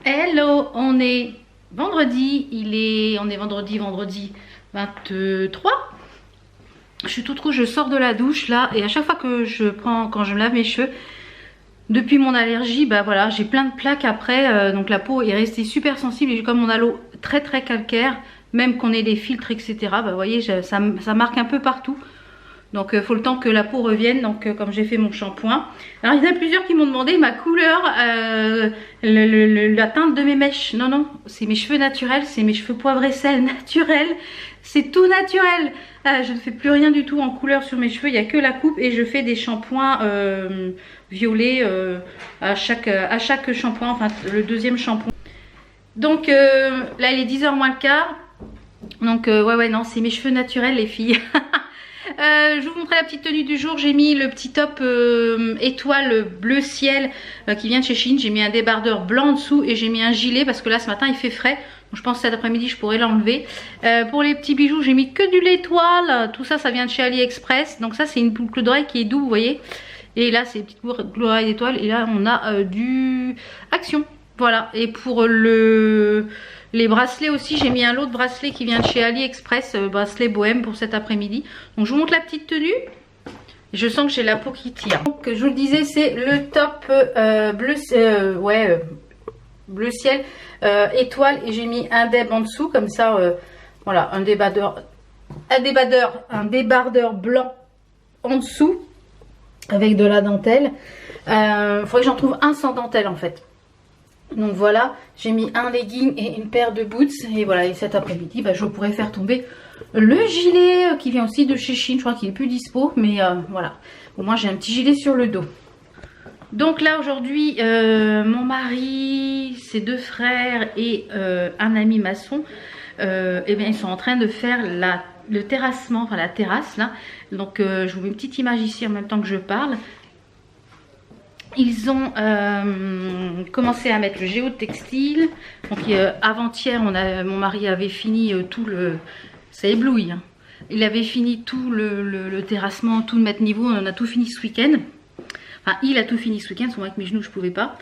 Hello, on est vendredi, on est vendredi 23. Je suis toute rouge, je sors de la douche là et à chaque fois que quand je me lave mes cheveux, depuis mon allergie, bah voilà, j'ai plein de plaques après, donc la peau est restée super sensible et comme on a l'eau très calcaire, même qu'on ait des filtres etc, bah vous voyez, ça marque un peu partout. Donc il faut le temps que la peau revienne, donc comme j'ai fait mon shampoing. Alors il y en a plusieurs qui m'ont demandé ma couleur, la teinte de mes mèches. Non, c'est mes cheveux naturels, c'est mes cheveux poivre et sel naturels. C'est tout naturel. Je ne fais plus rien du tout en couleur sur mes cheveux, il n'y a que la coupe et je fais des shampoings violets à chaque shampoing, enfin le deuxième shampoing. Donc là il est 10h moins le quart. Donc ouais non, c'est mes cheveux naturels les filles. Je vous montrerai la petite tenue du jour. J'ai mis le petit top étoile bleu ciel qui vient de chez Shein. J'ai mis un débardeur blanc en dessous et j'ai mis un gilet parce que là ce matin il fait frais. Donc, je pense que cet après-midi je pourrais l'enlever. Pour les petits bijoux j'ai mis que du l'étoile. Tout ça, ça vient de chez AliExpress. Donc ça c'est une boucle d'oreille qui est double, vous voyez. Et là c'est une petite boucle d'oreille d'étoile. Et là on a du Action. Voilà. Et pour les bracelets aussi, j'ai mis un lot de bracelets qui vient de chez AliExpress, bracelet bohème pour cet après-midi. Donc je vous montre la petite tenue. Je sens que j'ai la peau qui tire. Donc je vous le disais, c'est le top bleu ciel étoile et j'ai mis un deb en dessous comme ça. Voilà, un débardeur blanc en dessous avec de la dentelle. Faudrait que j'en trouve un sans dentelle en fait. Donc voilà, j'ai mis un legging et une paire de boots. Et voilà, et cet après-midi, bah, je pourrais faire tomber le gilet qui vient aussi de chez Shein. Je crois qu'il est plus dispo, mais voilà. Au moins, j'ai un petit gilet sur le dos. Donc là, aujourd'hui, mon mari, ses deux frères et un ami maçon, eh bien, ils sont en train de faire le terrassement, enfin la terrasse là. Donc, je vous mets une petite image ici en même temps que je parle. Ils ont commencé à mettre le géotextile. Donc avant-hier, mon mari avait fini tout le... Ça éblouit. Hein. Il avait fini tout le terrassement, tout le mettre niveau. On a tout fini ce week-end. Enfin, il a tout fini ce week-end. Parce que moi, avec mes genoux, je ne pouvais pas.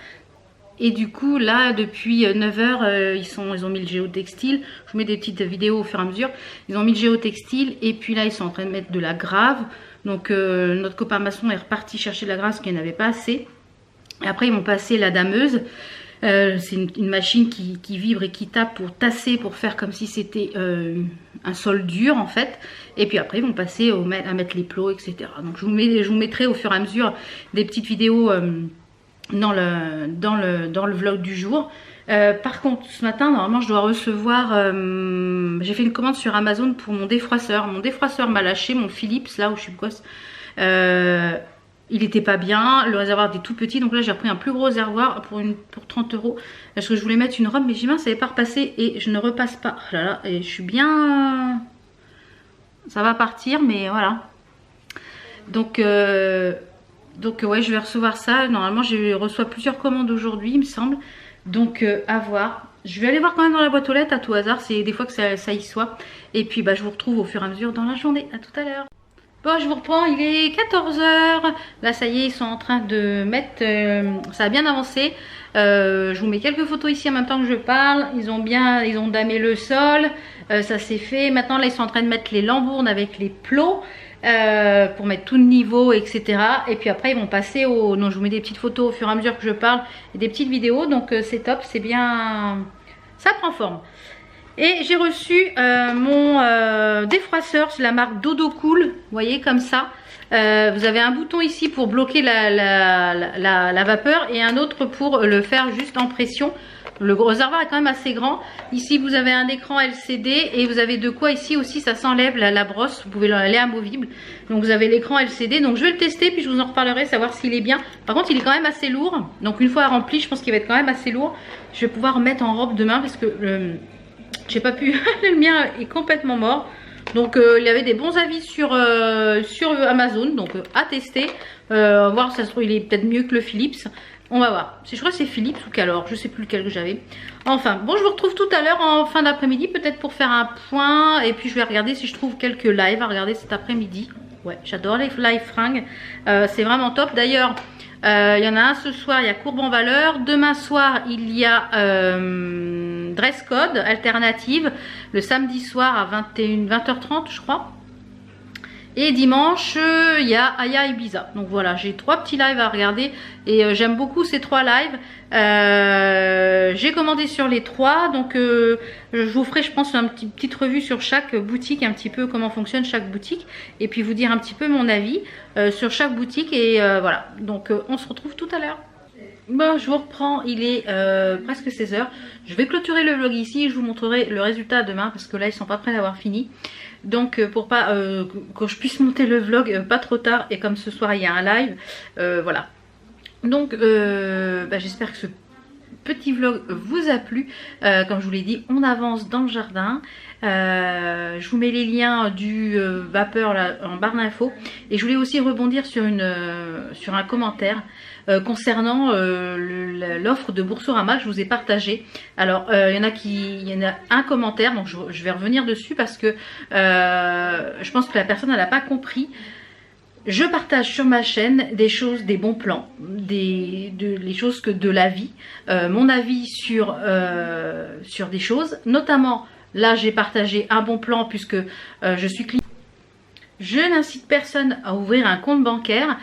Et du coup, là, depuis 9h, ils ont mis le géotextile. Je vous mets des petites vidéos au fur et à mesure. Ils ont mis le géotextile. Et puis là, ils sont en train de mettre de la grave. Donc, notre copain maçon est reparti chercher de la grave parce qu'il n'y en avait pas assez. Après ils m'ont passé la dameuse, c'est une machine qui vibre et qui tape pour tasser, pour faire comme si c'était un sol dur en fait. Et puis après ils vont passer à mettre les plots, etc. Donc je vous mettrai au fur et à mesure des petites vidéos dans le vlog du jour. Par contre ce matin normalement je dois recevoir, j'ai fait une commande sur Amazon pour mon défroisseur. Mon défroisseur m'a lâché, mon Philips là où je suis quoi. Il était pas bien, le réservoir était tout petit, donc là j'ai repris un plus gros réservoir pour 30 €. Parce que je voulais mettre une robe, mais j'ai mince, ça n'avait pas repassé et je ne repasse pas. Oh là là, et je suis bien... Ça va partir, mais voilà. Donc ouais, je vais recevoir ça. Normalement, je reçois plusieurs commandes aujourd'hui, il me semble. Donc à voir. Je vais aller voir quand même dans la boîte aux lettres à tout hasard, c'est des fois que ça y soit. Et puis bah, je vous retrouve au fur et à mesure dans la journée. À tout à l'heure. Bon, je vous reprends, il est 14h. Là, ça y est, ils sont en train de mettre... ça a bien avancé. Je vous mets quelques photos ici en même temps que je parle. Ils ont damé le sol. Ça s'est fait. Maintenant, là, ils sont en train de mettre les lambournes avec les plots. Pour mettre tout le niveau, etc. Et puis après, ils vont passer au... Non, je vous mets des petites photos au fur et à mesure que je parle. Et des petites vidéos. Donc, c'est top, c'est bien... Ça prend forme. Et j'ai reçu mon défroisseur, c'est la marque Dodo Cool, vous voyez comme ça. Vous avez un bouton ici pour bloquer la vapeur et un autre pour le faire juste en pression. Le réservoir est quand même assez grand. Ici vous avez un écran LCD et vous avez de quoi ici aussi, ça s'enlève la brosse, vous pouvez l'aller amovible. Donc vous avez l'écran LCD, donc je vais le tester puis je vous en reparlerai, savoir s'il est bien. Par contre il est quand même assez lourd, donc une fois rempli je pense qu'il va être quand même assez lourd. Je vais pouvoir mettre en robe demain parce que... j'ai pas pu, le mien est complètement mort. Donc il y avait des bons avis sur Amazon, donc à tester. Voir si ça se trouve il est peut-être mieux que le Philips. On va voir. Je crois que c'est Philips ou qu'alors, je sais plus lequel que j'avais. Enfin, bon, je vous retrouve tout à l'heure en fin d'après-midi, peut-être pour faire un point. Et puis je vais regarder si je trouve quelques lives à regarder cet après-midi. Ouais, j'adore les live fringues. C'est vraiment top. D'ailleurs, il y en a un ce soir, il y a courbe en valeur. Demain soir, il y a dress code alternative. Le samedi soir à 20h30, je crois. Et dimanche, il y a Aya Ibiza. Donc voilà, j'ai 3 petits lives à regarder. Et j'aime beaucoup ces 3 lives. J'ai commandé sur les 3. Donc je vous ferai, je pense, une petite revue sur chaque boutique. Un petit peu comment fonctionne chaque boutique. Et puis vous dire un petit peu mon avis sur chaque boutique. Et voilà, donc on se retrouve tout à l'heure. Bon, je vous reprends, il est presque 16 h. Je vais clôturer le vlog ici. Je vous montrerai le résultat demain. Parce que là, ils sont pas prêts d'avoir fini. Donc pour pas que je puisse monter le vlog pas trop tard, et comme ce soir il y a un live, voilà. Donc j'espère que ce petit vlog vous a plu. Comme je vous l'ai dit, on avance dans le jardin. Je vous mets les liens du vapeur là, en barre d'infos. Et je voulais aussi rebondir sur un commentaire concernant l'offre de Boursorama que je vous ai partagé. Alors il y en a un commentaire, donc je vais revenir dessus parce que je pense que la personne n'a pas compris. Je partage sur ma chaîne des choses, des bons plans, les choses de la vie, mon avis sur des choses, notamment là j'ai partagé un bon plan puisque je suis cliente. Je n'incite personne à ouvrir un compte bancaire,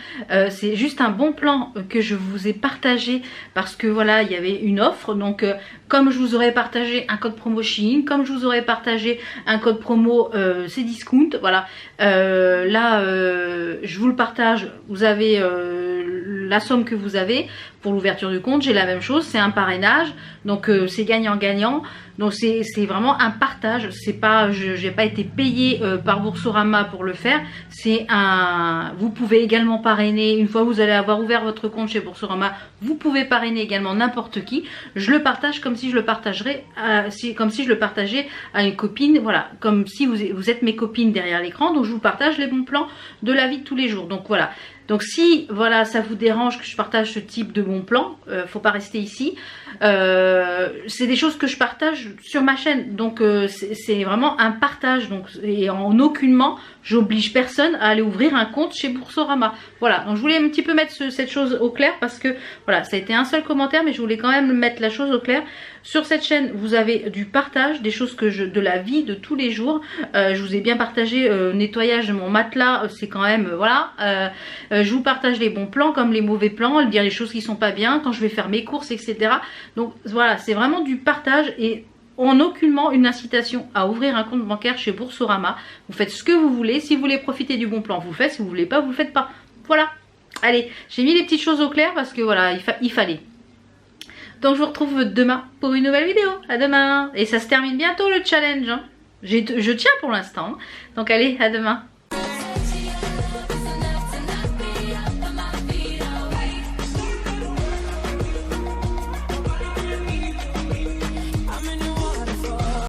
c'est juste un bon plan que je vous ai partagé parce que voilà, il y avait une offre. Donc comme je vous aurais partagé un code promo Shein, comme je vous aurais partagé un code promo Cdiscount, voilà, là je vous le partage, vous avez la somme que vous avez pour l'ouverture du compte, j'ai la même chose, c'est un parrainage, donc c'est gagnant-gagnant. Donc c'est vraiment un partage, c'est pas, j'ai pas été payée par Boursorama pour le faire, c'est un, vous pouvez également parrainer, une fois que vous allez avoir ouvert votre compte chez Boursorama, vous pouvez parrainer également n'importe qui. Je le partage comme si je le partagerais, comme si je le partageais à une copine, voilà, comme si vous êtes mes copines derrière l'écran, donc je vous partage les bons plans de la vie de tous les jours, donc voilà. Donc si voilà ça vous dérange que je partage ce type de bons plans, faut pas rester ici. C'est des choses que je partage sur ma chaîne, donc c'est vraiment un partage. Donc et en aucunement j'oblige personne à aller ouvrir un compte chez Boursorama. Voilà, donc je voulais un petit peu mettre cette chose au clair parce que voilà, ça a été un seul commentaire, mais je voulais quand même mettre la chose au clair. Sur cette chaîne, vous avez du partage, des choses de la vie de tous les jours. Je vous ai bien partagé nettoyage de mon matelas, c'est quand même voilà. Je vous partage les bons plans comme les mauvais plans, dire les choses qui sont pas bien quand je vais faire mes courses, etc. Donc voilà, c'est vraiment du partage et en aucunement une incitation à ouvrir un compte bancaire chez Boursorama. Vous faites ce que vous voulez. Si vous voulez profiter du bon plan, vous le faites. Si vous voulez pas, vous le faites pas. Voilà. Allez, j'ai mis les petites choses au clair parce que voilà, il fallait. Donc je vous retrouve demain pour une nouvelle vidéo. À demain. Et ça se termine bientôt le challenge. Hein. Je tiens pour l'instant. Donc allez, à demain.